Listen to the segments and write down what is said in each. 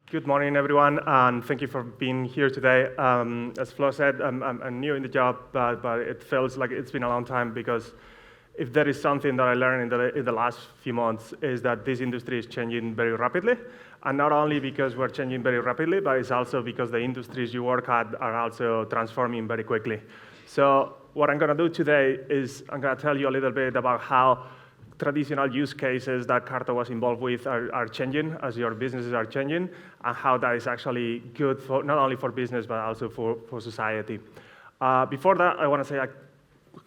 Good morning, everyone, and thank you for being here today. As Flo said, I'm new in the job, but it feels like it's been a long time because if there is something that I learned in the last few months is that this industry is changing very rapidly, and not only because we're changing very rapidly, but it's also because the industries you work at are also transforming very quickly. So what I'm going to do today is I'm going to tell you a little bit about how traditional use cases that CARTO was involved with are changing as your businesses are changing, and how that is actually good for not only for business but also for society. Before that, I want to say a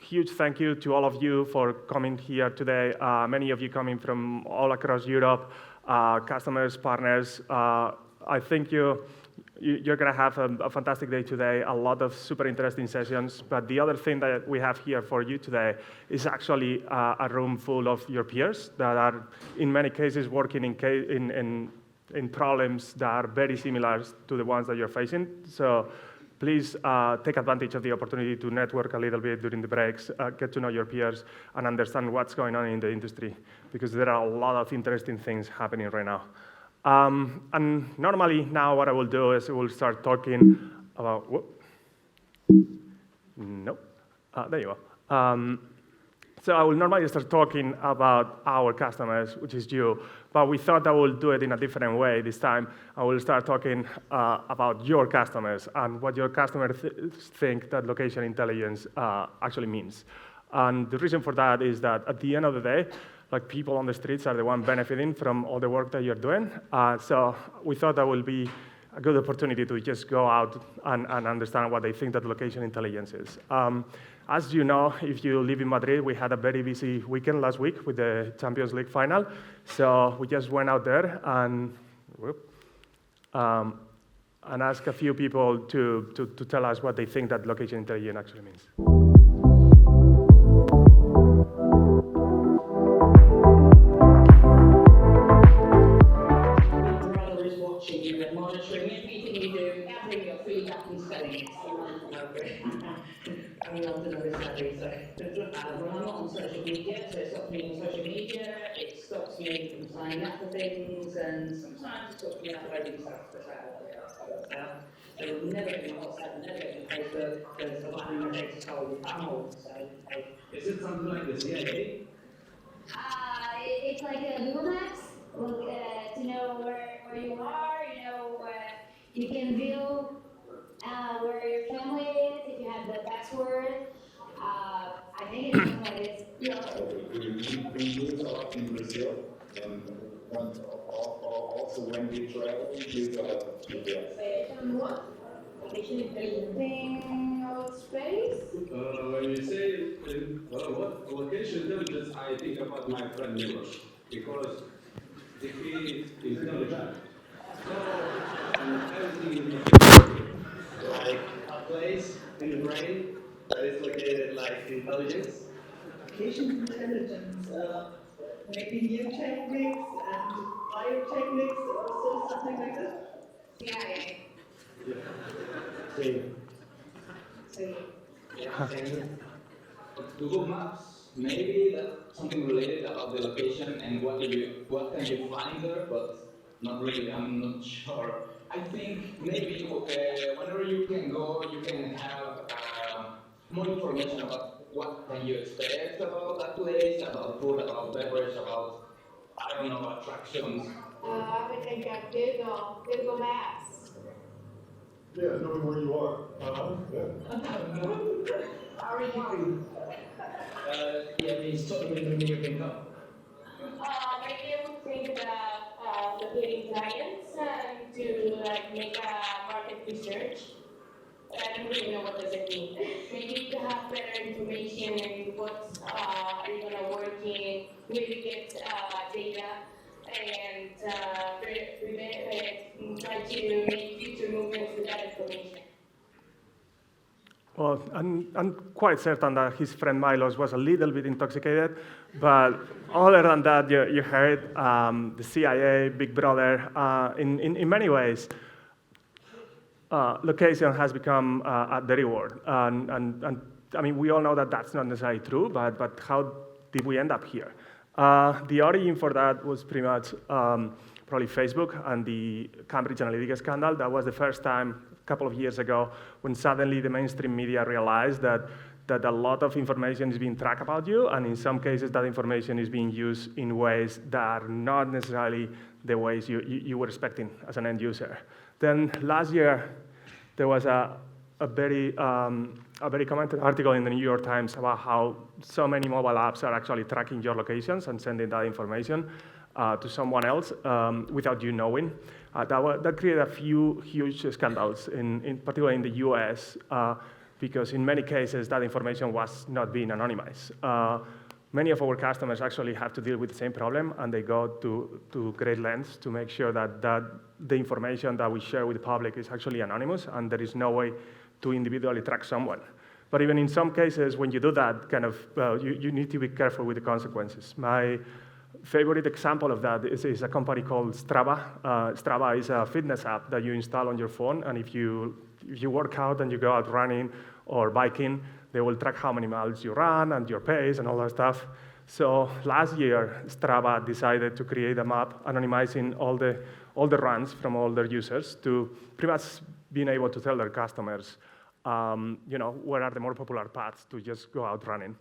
huge thank you to all of you for coming here today. Many of you coming from all across Europe, customers, partners. I think you're going to have a fantastic day today, a lot of super interesting sessions. But the other thing that we have here for you today is actually a room full of your peers that are, in many cases, working in problems that are very similar to the ones that you're facing. So please take advantage of the opportunity to network a little bit during the breaks, get to know your peers, and understand what's going on in the industry, because there are a lot of interesting things happening right now. And normally now what I will do is we'll start talking about, there you go. So I will normally start talking about our customers, which is you, but we thought I will do it in a different way this time. I will start talking about your customers and what your customers think that location intelligence actually means. And the reason for that is that at the end of the day, like people on the streets are the one benefiting from all the work that you're doing. So we thought that would be a good opportunity to just go out and understand what they think that location intelligence is. As you know, if you live in Madrid, we had a very busy weekend last week with the Champions League final. So we just went out there and asked a few people to tell us what they think that location intelligence actually means. Monitoring everything you do, gathering your feedback and selling it. I mean, I've done a study, so when I'm not on social media, so it stops me on social media, it stops me from signing up for things, and sometimes it stops me uploading stuff to WhatsApp. So never getting WhatsApp, never getting Facebook, because I'm having my data stolen. I'm old, so. Is it something like the CIA? It's like a Google Maps, to know where you are, you can view where your family is, if you have the password. I think it's something like this. Yeah. We use a lot in Brazil, and also when we travel, we use a lot of GPS. What? Anything of space? When you say what location intelligence, I think about my friend Milos, because if he is intelligent, so everything is like a place in the brain that is located like intelligence. Location intelligence, maybe new techniques and biotechniques or something like that? CIA. Yeah. So, Google Maps, maybe that's something related about the location and what can you find there, but not really. I'm not sure. I think maybe whenever you can go, you can have more information about what can you expect about that place, about food, about beverage, about I don't know attractions. I would think of Google Maps. Yeah, knowing where you are. how are you? Yeah, it's totally when you can come. Maybe I would think about locating clients to make a market research. I don't really know what does it mean. Maybe to have better information and what are you gonna work in, where you get data, and try to make future movements with that information. Well, I'm quite certain that his friend Milos was a little bit intoxicated, but other than that, you heard the CIA, Big Brother. In many ways, location has become a dirty word, and I mean we all know that that's not necessarily true, but how did we end up here? The origin for that was pretty much probably Facebook and the Cambridge Analytica scandal. That was the first time a couple of years ago when suddenly the mainstream media realized that a lot of information is being tracked about you, and in some cases that information is being used in ways that are not necessarily the ways you were expecting as an end user. Then last year, there was a very commented article in the New York Times about how so many mobile apps are actually tracking your locations and sending that information to someone else without you knowing. That created a few huge scandals, particularly in the US, because in many cases that information was not being anonymized. Many of our customers actually have to deal with the same problem, and they go to great lengths to make sure that the information that we share with the public is actually anonymous, and there is no way to individually track someone. But even in some cases, when you do that, you need to be careful with the consequences. My favorite example of that is a company called Strava. Strava is a fitness app that you install on your phone, and if you work out and you go out running or biking, they will track how many miles you run and your pace and all that stuff. So last year, Strava decided to create a map anonymizing all the runs from all their users to pretty much being able to tell their customers, where are the more popular paths to just go out running.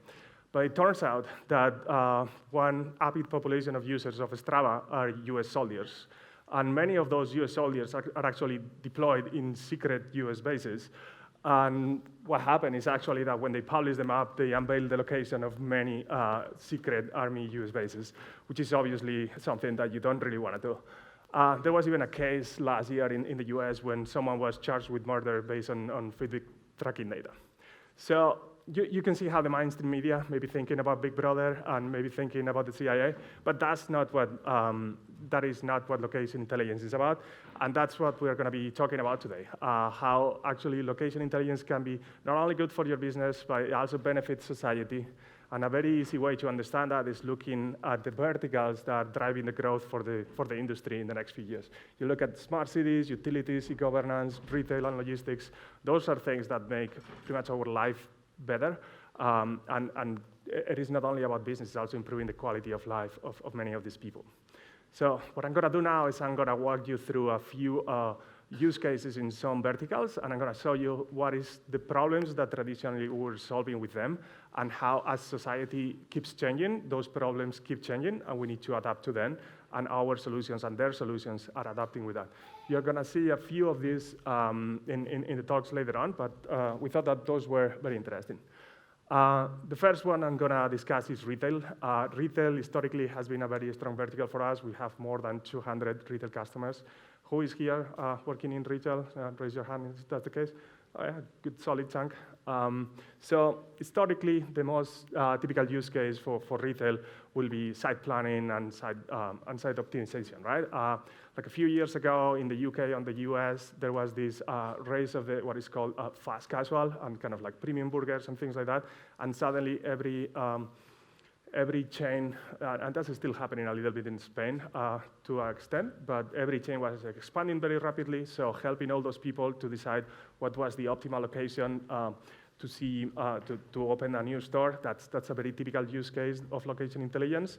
But it turns out that one avid population of users of Strava are US soldiers. And many of those US soldiers are actually deployed in secret US bases. And what happened is actually that when they published the map, they unveiled the location of many secret Army US bases, which is obviously something that you don't really want to do. There was even a case last year in the US when someone was charged with murder based on Fitbit tracking data. So you can see how the mainstream media may be thinking about Big Brother and maybe thinking about the CIA, but that is not what location intelligence is about, and that's what we're going to be talking about today. How actually location intelligence can be not only good for your business, but it also benefits society. And a very easy way to understand that is looking at the verticals that are driving the growth for the industry in the next few years. You look at smart cities, utilities, e-governance, retail, and logistics. Those are things that make pretty much our life better. And it is not only about business, it's also improving the quality of life of many of these people. So what I'm going to do now is I'm going to walk you through a few use cases in some verticals, and I'm going to show you what is the problems that traditionally we're solving with them, and how as society keeps changing, those problems keep changing, and we need to adapt to them, and our solutions and their solutions are adapting with that. You're going to see a few of these in the talks later on, but we thought that those were very interesting. The first one I'm going to discuss is retail. Retail historically has been a very strong vertical for us. We have more than 200 retail customers. Who is here working in retail? Raise your hand if that's the case. Good solid chunk. So historically, the most typical use case for retail will be site planning and site optimization, right? Like a few years ago in the UK and the US, there was this race of what is called fast casual and kind of like premium burgers and things like that. And suddenly every chain, and that's still happening a little bit in Spain to an extent, but every chain was expanding very rapidly, so helping all those people to decide what was the optimal location to open a new store. That's a very typical use case of location intelligence.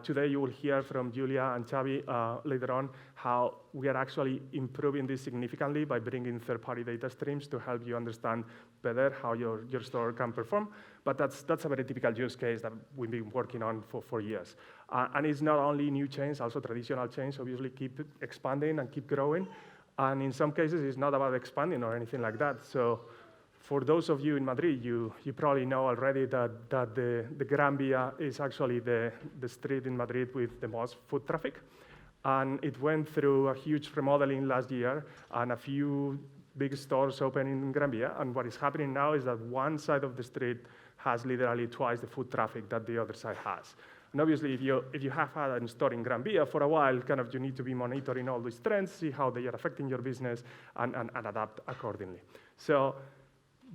Today you will hear from Julia and Xavi later on how we are actually improving this significantly by bringing third-party data streams to help you understand better how your store can perform. But that's a very typical use case that we've been working on for years. And it's not only new chains, also traditional chains obviously keep expanding and keep growing. And in some cases, it's not about expanding or anything like that. So for those of you in Madrid, you probably know already that the Gran Via is actually the street in Madrid with the most foot traffic. And it went through a huge remodeling last year and a few big stores opening in Gran Via. And what is happening now is that one side of the street has literally twice the foot traffic that the other side has. And obviously, if you have had a store in Gran Via for a while, you need to be monitoring all these trends, see how they are affecting your business, and adapt accordingly. So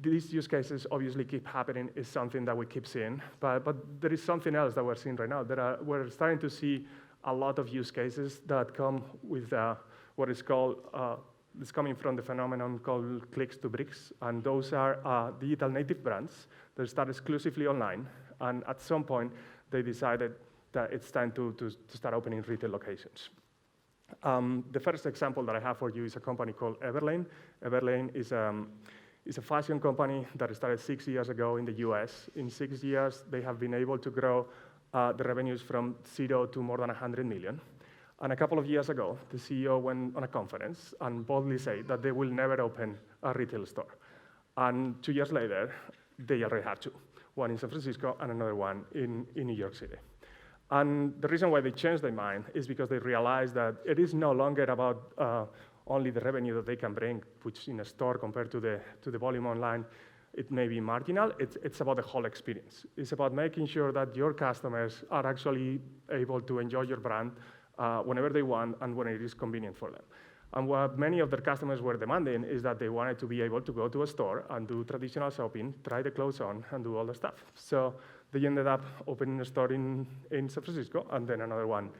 these use cases obviously keep happening, is something that we keep seeing, but there is something else that we're seeing right now. We're starting to see a lot of use cases that come with what is called, it's coming from the phenomenon called clicks to bricks, and those are digital native brands that start exclusively online, and at some point they decided that it's time to start opening retail locations. The first example that I have for you is a company called Everlane. Everlane is a fashion company that started 6 years ago in the US. In 6 years, they have been able to grow the revenues from 0 to more than 100 million. And a couple of years ago, the CEO went on a conference and boldly said that they will never open a retail store. And 2 years later, they already have two, one in San Francisco and another one in New York City. And the reason why they changed their mind is because they realized that it is no longer about only the revenue that they can bring, which in a store compared to the volume online, it may be marginal. It's about the whole experience. It's about making sure that your customers are actually able to enjoy your brand whenever they want and when it is convenient for them. And what many of their customers were demanding is that they wanted to be able to go to a store and do traditional shopping, try the clothes on, and do all the stuff. So they ended up opening a store in San Francisco and then another one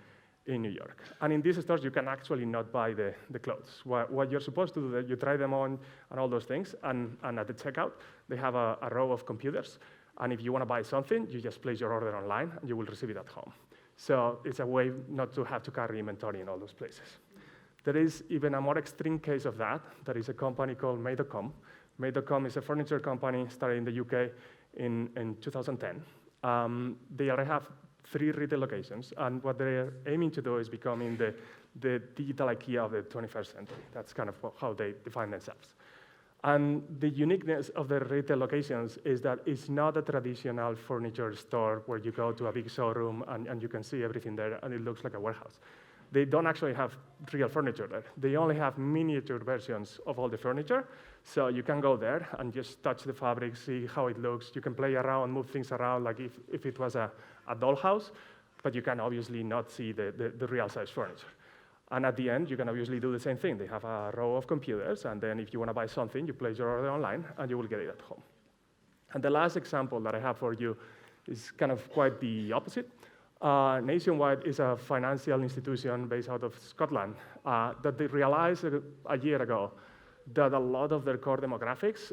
in New York. And in these stores, you can actually not buy the clothes. What you're supposed to do, you try them on and all those things, and at the checkout, they have a row of computers. And if you want to buy something, you just place your order online, and you will receive it at home. So it's a way not to have to carry inventory in all those places. There is even a more extreme case of that. There is a company called Made.com. Made.com is a furniture company started in the UK in 2010. They already have 3 retail locations, and what they're aiming to do is becoming the digital IKEA of the 21st century. That's kind of how they define themselves. And the uniqueness of the retail locations is that it's not a traditional furniture store where you go to a big showroom and you can see everything there and it looks like a warehouse. They don't actually have real furniture there. They only have miniature versions of all the furniture. So you can go there and just touch the fabric, see how it looks. You can play around, move things around like if it was a dollhouse, but you can obviously not see the real size furniture. And at the end, you can obviously do the same thing. They have a row of computers, and then if you want to buy something, you place your order online, and you will get it at home. And the last example that I have for you is kind of quite the opposite. Nationwide is a financial institution based out of Scotland that they realized a year ago that a lot of their core demographics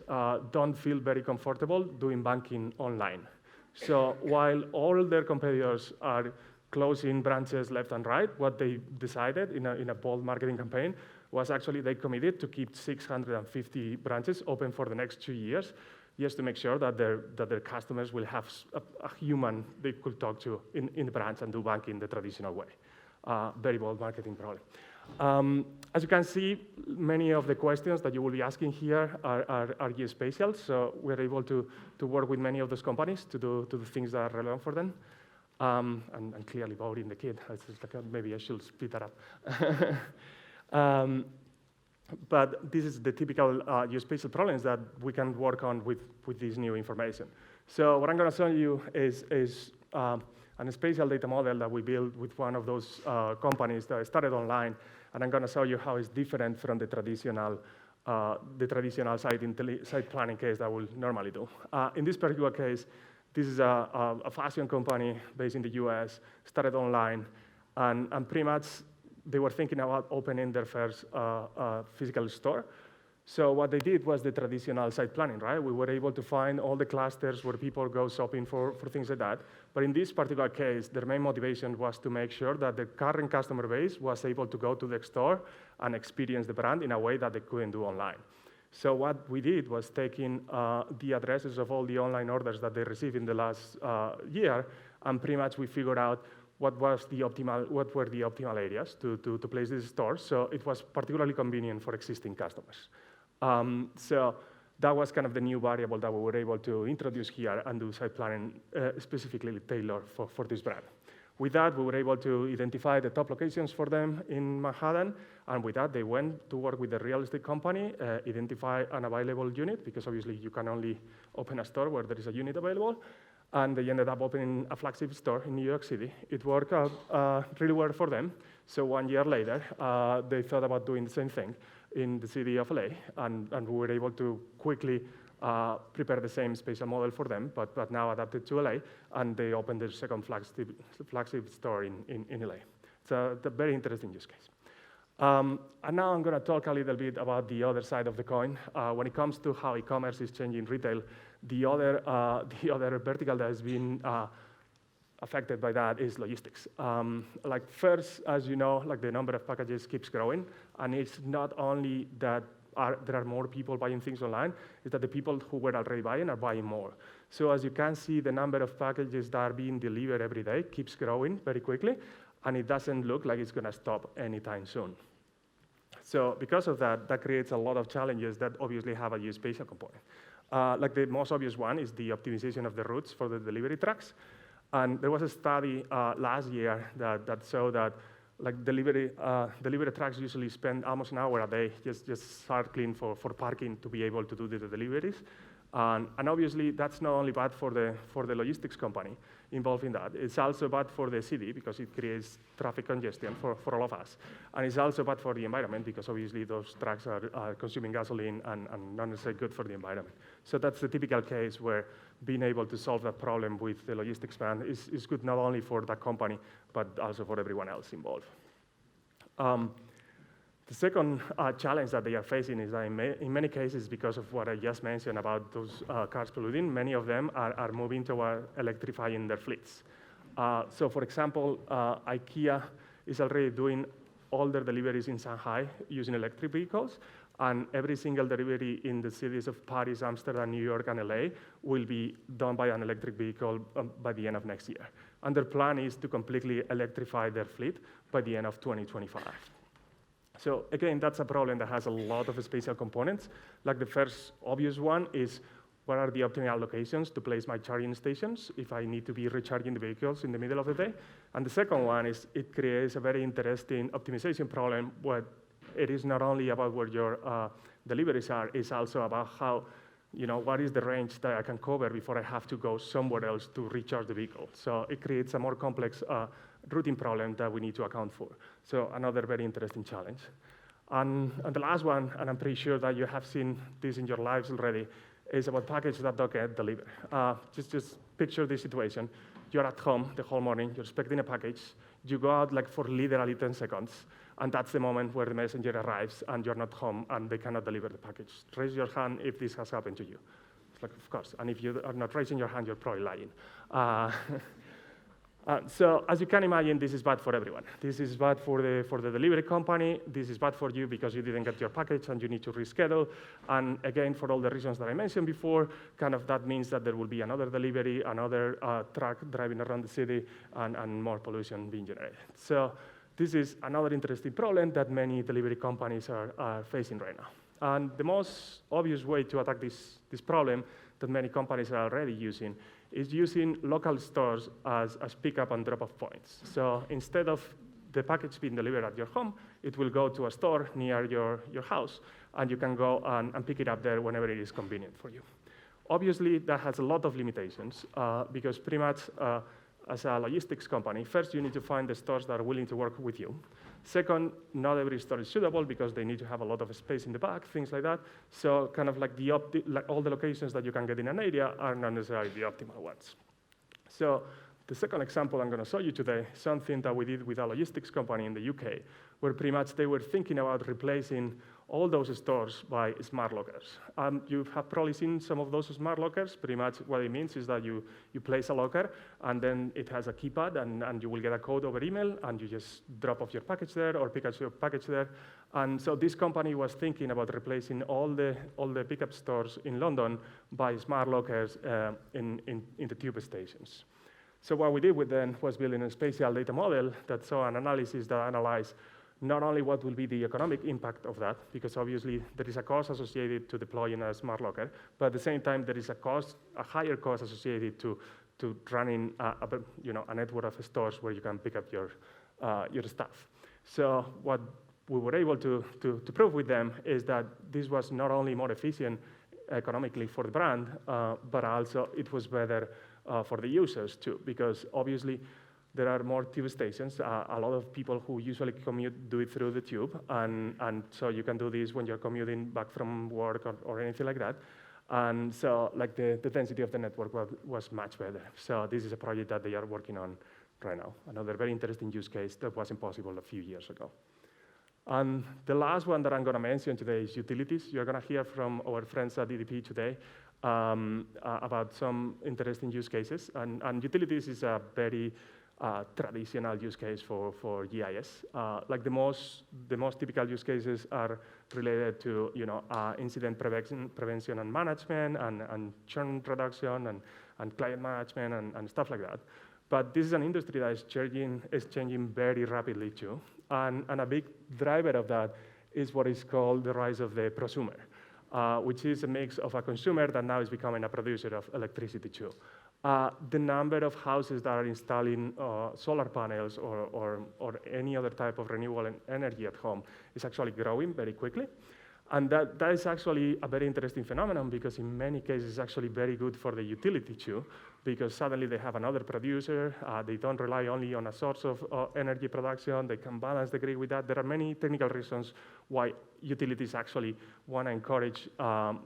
don't feel very comfortable doing banking online. So while all their competitors are closing branches left and right, what they decided in a bold marketing campaign was actually they committed to keep 650 branches open for the next 2 years, just to make sure that their customers will have a human they could talk to in the branch and do banking the traditional way. Very bold marketing problem. As you can see, many of the questions that you will be asking here are geospatial, so we're able to work with many of those companies to do things that are relevant for them. And clearly voting the kid. It's like, maybe I should speed that up. But this is the typical geospatial problems that we can work on with this new information. So what I'm going to show you is a spatial data model that we built with one of those companies that started online, and I'm going to show you how it's different from the traditional site planning case that we'll normally do. In this particular case, this is a fashion company based in the US, started online, and pretty much they were thinking about opening their first physical store. So what they did was the traditional site planning, right? We were able to find all the clusters where people go shopping for things like that. But in this particular case, their main motivation was to make sure that the current customer base was able to go to the store and experience the brand in a way that they couldn't do online. So what we did was taking the addresses of all the online orders that they received in the last year, and pretty much we figured out what were the optimal areas to place these stores. So it was particularly convenient for existing customers. So that was kind of the new variable that we were able to introduce here and do site planning specifically tailored for this brand. With that, we were able to identify the top locations for them in Manhattan, and with that, they went to work with the real estate company, identify an available unit, because obviously you can only open a store where there is a unit available, and they ended up opening a flagship store in New York City. It worked out really well for them, so 1 year later, they thought about doing the same thing in the city of LA, and we were able to quickly prepare the same spatial model for them, but now adapted to LA, and they opened their second flagship store in LA. It's a very interesting use case. And now I'm going to talk a little bit about the other side of the coin. When it comes to how e-commerce is changing retail, the other vertical that has been affected by that is logistics. Like first, as you know, like the number of packages keeps growing, and it's not only that there are more people buying things online, it's that the people who were already buying are buying more. So as you can see, the number of packages that are being delivered every day keeps growing very quickly, and it doesn't look like it's gonna stop anytime soon. So because of that, that creates a lot of challenges that obviously have a geospatial component. Like the most obvious one is the optimization of the routes for the delivery trucks. And there was a study last year that showed that like delivery trucks usually spend almost an hour a day just circling for parking to be able to do the deliveries. And obviously, that's not only bad for the logistics company involved in that, it's also bad for the city because it creates traffic congestion for all of us. And it's also bad for the environment because obviously those trucks are consuming gasoline and not necessarily good for the environment. So that's the typical case where being able to solve that problem with the logistics plan is good not only for that company, but also for everyone else involved. The second challenge that they are facing is that in many cases, because of what I just mentioned about those cars polluting, many of them are moving toward electrifying their fleets. So for example, IKEA is already doing all their deliveries in Shanghai using electric vehicles, and every single delivery in the cities of Paris, Amsterdam, New York, and LA will be done by an electric vehicle by the end of next year. And their plan is to completely electrify their fleet by the end of 2025. So again, that's a problem that has a lot of spatial components. Like the first obvious one is, what are the optimal locations to place my charging stations if I need to be recharging the vehicles in the middle of the day? And the second one is, it creates a very interesting optimization problem where it is not only about where your deliveries are, it's also about how, what is the range that I can cover before I have to go somewhere else to recharge the vehicle. So it creates a more complex routing problem that we need to account for. So another very interesting challenge. And the last one, and I'm pretty sure that you have seen this in your lives already, is about packages that don't get delivered. Just picture this situation. You're at home the whole morning, you're expecting a package, you go out like for literally 10 seconds, and that's the moment where the messenger arrives and you're not home and they cannot deliver the package. Raise your hand if this has happened to you. It's like, of course, and if you are not raising your hand, you're probably lying. So as you can imagine, this is bad for everyone. This is bad for the delivery company. This is bad for you because you didn't get your package and you need to reschedule. And again, for all the reasons that I mentioned before, kind of that means that there will be another delivery, another truck driving around the city, and more pollution being generated. So this is another interesting problem that many delivery companies are facing right now. And the most obvious way to attack this problem that many companies are already using is using local stores as pickup and drop-off points. So instead of the package being delivered at your home, it will go to a store near your house, and you can go and pick it up there whenever it is convenient for you. Obviously, that has a lot of limitations because pretty much as a logistics company, first you need to find the stores that are willing to work with you. Second, not every store is suitable because they need to have a lot of space in the back, things like that. So kind of like all the locations that you can get in an area are not necessarily the optimal ones. So the second example I'm going to show you today, something that we did with a logistics company in the UK, where pretty much they were thinking about replacing all those stores by smart lockers. You have probably seen some of those smart lockers. Pretty much what it means is that you place a locker, and then it has a keypad, and you will get a code over email, and you just drop off your package there or pick up your package there. And so this company was thinking about replacing all the pickup stores in London by smart lockers in the tube stations. So what we did with them was building a spatial data model that saw an analysis that analyzed not only what will be the economic impact of that, because obviously there is a cost associated to deploying a smart locker, but at the same time there is a higher cost associated to running a network of stores where you can pick up your stuff. So what we were able to prove with them is that this was not only more efficient economically for the brand, but also it was better for the users too, because obviously there are more tube stations. A lot of people who usually commute do it through the tube, and so you can do this when you're commuting back from work or anything like that. And so like the density of the network was much better. So this is a project that they are working on right now. Another very interesting use case that wasn't possible a few years ago. And the last one that I'm going to mention today is utilities. You're going to hear from our friends at EDP today about some interesting use cases. And utilities is a very traditional use case for GIS. Like the most typical use cases are related to incident prevention and management and churn reduction and client management and stuff like that. But this is an industry that is changing very rapidly too. And a big driver of that is what is called the rise of the prosumer, which is a mix of a consumer that now is becoming a producer of electricity too. The number of houses that are installing solar panels or any other type of renewable energy at home is actually growing very quickly. And that is actually a very interesting phenomenon because in many cases it's actually very good for the utility too, because suddenly they have another producer, they don't rely only on a source of energy production, they can balance the grid with that. There are many technical reasons why utilities actually want to encourage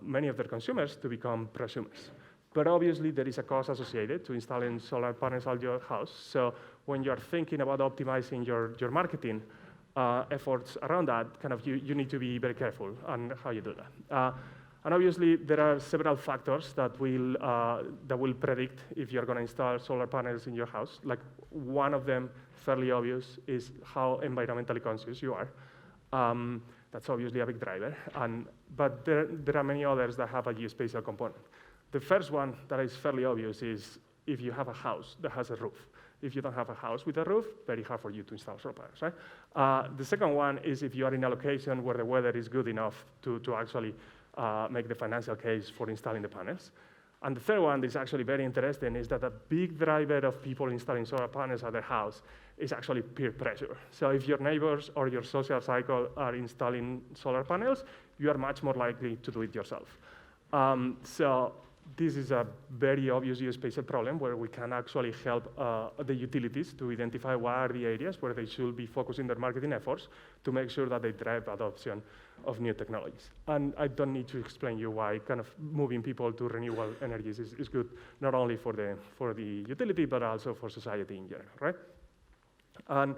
many of their consumers to become prosumers. But obviously there is a cost associated to installing solar panels on your house. So when you're thinking about optimizing your marketing, efforts around that, you need to be very careful on how you do that. And obviously, there are several factors that will predict if you're going to install solar panels in your house. Like one of them, fairly obvious, is how environmentally conscious you are. That's obviously a big driver. But there are many others that have a geospatial component. The first one that is fairly obvious is if you have a house that has a roof. If you don't have a house with a roof, very hard for you to install solar panels, right? The second one is if you are in a location where the weather is good enough to actually make the financial case for installing the panels. And the third one is actually very interesting, is that a big driver of people installing solar panels at their house is actually peer pressure. So if your neighbors or your social cycle are installing solar panels, you are much more likely to do it yourself. So this is a very obvious geospatial problem where we can actually help the utilities to identify what are the areas where they should be focusing their marketing efforts to make sure that they drive adoption of new technologies. And I don't need to explain you why moving people to renewable energies is good, not only for the utility, but also for society in general, right? And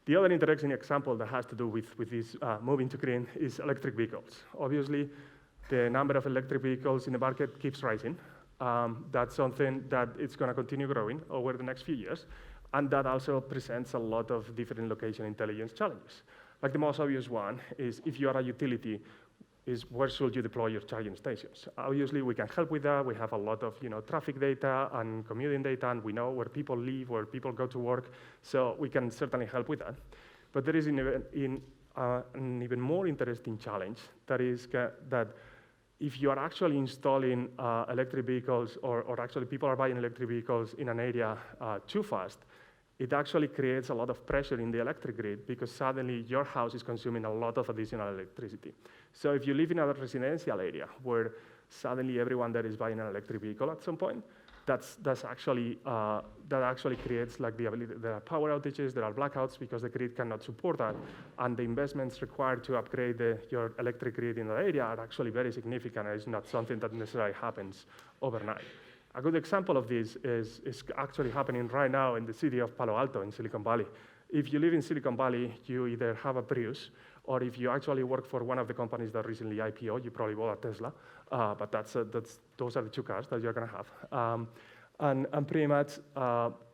the other interesting example that has to do with this moving to green is electric vehicles. Obviously, the number of electric vehicles in the market keeps rising. That's something that it's going to continue growing over the next few years. And that also presents a lot of different location intelligence challenges. Like the most obvious one is if you are a utility, is where should you deploy your charging stations? Obviously, we can help with that. We have a lot of traffic data and commuting data, and we know where people live, where people go to work. So we can certainly help with that. But there is an even more interesting challenge that is that if you are actually installing electric vehicles or actually people are buying electric vehicles in an area too fast, it actually creates a lot of pressure in the electric grid because suddenly your house is consuming a lot of additional electricity. So if you live in a residential area where suddenly everyone there is buying an electric vehicle at some point, that actually creates like the ability. There are power outages, there are blackouts because the grid cannot support that, and the investments required to upgrade your electric grid in the area are actually very significant. It's not something that necessarily happens overnight. A good example of this is actually happening right now in the city of Palo Alto in Silicon Valley. If you live in Silicon Valley, you either have a Prius, or if you actually work for one of the companies that recently IPO'd, you probably bought a Tesla, but those are the two cars that you're going to have. And pretty much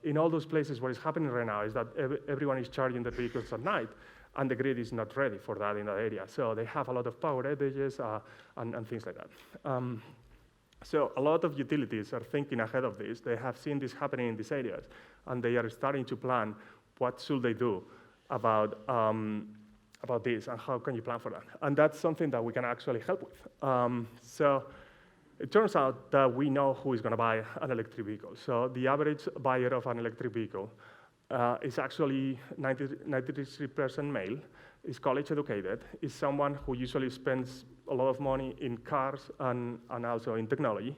in all those places what is happening right now is that everyone is charging their vehicles at night, and the grid is not ready for that in that area. So they have a lot of power outages and things like that. So a lot of utilities are thinking ahead of this. They have seen this happening in these areas, and they are starting to plan what should they do about this and how can you plan for that. And that's something that we can actually help with. So it turns out that we know who is going to buy an electric vehicle. So the average buyer of an electric vehicle is actually 93% male, is college educated, is someone who usually spends a lot of money in cars and also in technology.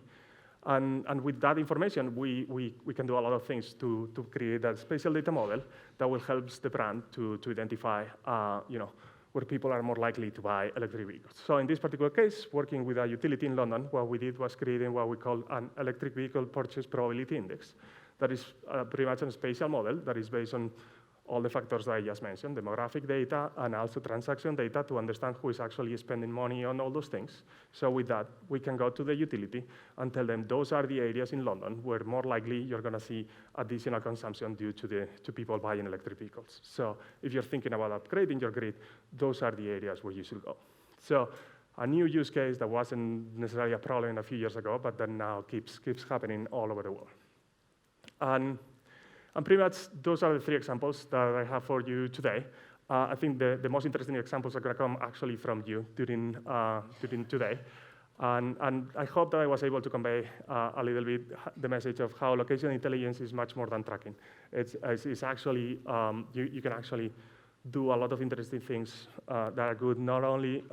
And with that information, we can do a lot of things to create a spatial data model that will help the brand to identify where people are more likely to buy electric vehicles. So in this particular case, working with a utility in London, what we did was creating what we call an electric vehicle purchase probability index. That is pretty much a spatial model that is based on all the factors that I just mentioned, demographic data and also transaction data to understand who is actually spending money on all those things. So with that, we can go to the utility and tell them those are the areas in London where more likely you're going to see additional consumption due to people buying electric vehicles. So if you're thinking about upgrading your grid, those are the areas where you should go. So a new use case that wasn't necessarily a problem a few years ago, but that now keeps happening all over the world. And pretty much those are the three examples that I have for you today. I think the most interesting examples are going to come actually from you during today. And I hope that I was able to convey a little bit the message of how location intelligence is much more than tracking. It's actually, you can actually do a lot of interesting things that are good not only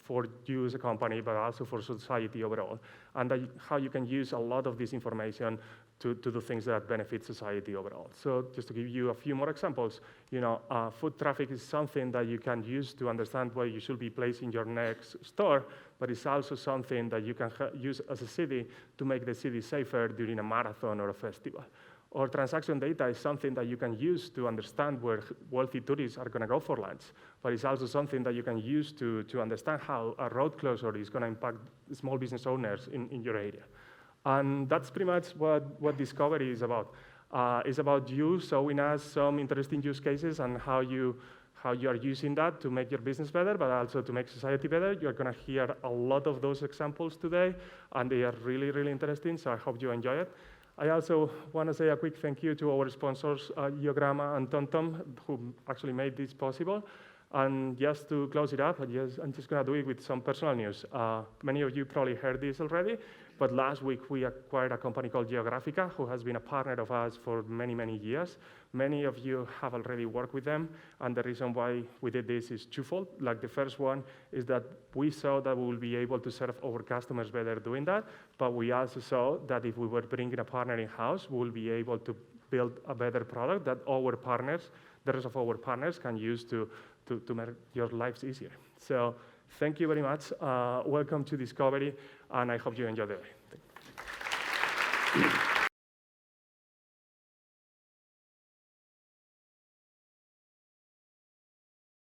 for you as a company, but also for society overall, and how you can use a lot of this information to do things that benefit society overall. So just to give you a few more examples, foot traffic is something that you can use to understand where you should be placing your next store, but it's also something that you can use as a city to make the city safer during a marathon or a festival. Or transaction data is something that you can use to understand where wealthy tourists are going to go for lunch, but it's also something that you can use to understand how a road closure is going to impact small business owners in your area. And that's pretty much what Discovery is about. It's about you showing us some interesting use cases and how you are using that to make your business better, but also to make society better. You're going to hear a lot of those examples today, and they are really, really interesting, so I hope you enjoy it. I also want to say a quick thank you to our sponsors, Geogramma and TomTom, who actually made this possible. And just to close it up, I'm just going to do it with some personal news. Many of you probably heard this already, but last week we acquired a company called Geographica, who has been a partner of ours for many, many years. Many of you have already worked with them, and the reason why we did this is twofold. Like the first one is that we saw that we will be able to serve our customers better doing that, but we also saw that if we were bringing a partner in-house, we will be able to build a better product that our partners, the rest of our partners, can use to make your lives easier. So thank you very much. Welcome to Discovery, and I hope you enjoy the day.